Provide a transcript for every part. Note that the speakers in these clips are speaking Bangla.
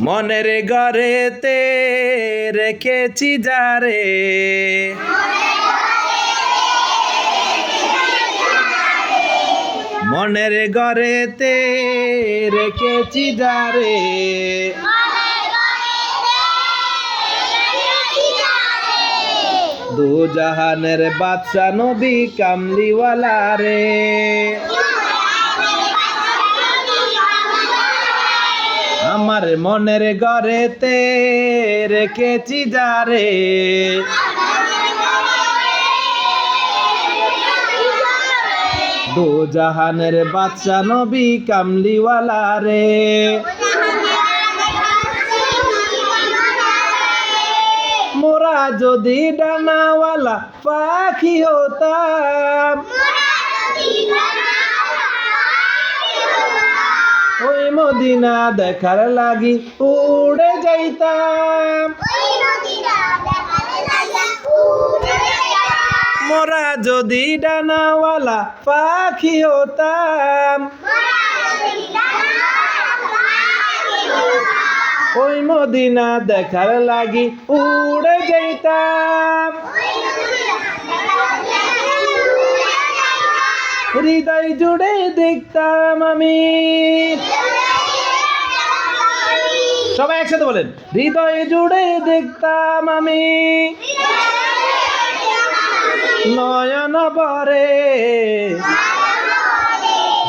মনের ঘরেতে রেখেছি যারে, মনের ঘরেতে রেখেছি যারে, দু জাহানের বাদশা নবী কামলিওয়ালা রে। আমার মনের ঘরেতে রেখেছি যারে, দু জাহানের বাদশা নবী কামলিওয়ালা রে। মোরা যদি ডানাওয়ালা পাখি হতাম, ওই মদিনা দেখার লাগি উড়ে যাইতাম। মোরা যদি ডানাওয়ালা পাখি হতাম, ওই মদিনা দেখার লাগি উড়ে যাইতাম। হৃদয় জুড়ে দেখতাম আমি, সবাই একসাথে বলেন, হৃদয় জুড়ে দেখতাম আমি, নয়ন ভরে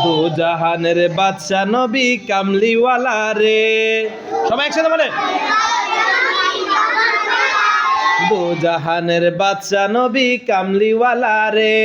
দু জাহানের বাদশা নবী কামলিওয়ালা রে। সবাই একসাথে বলেন, দু জাহানের বাদশা নবী কামলিওয়ালা রে।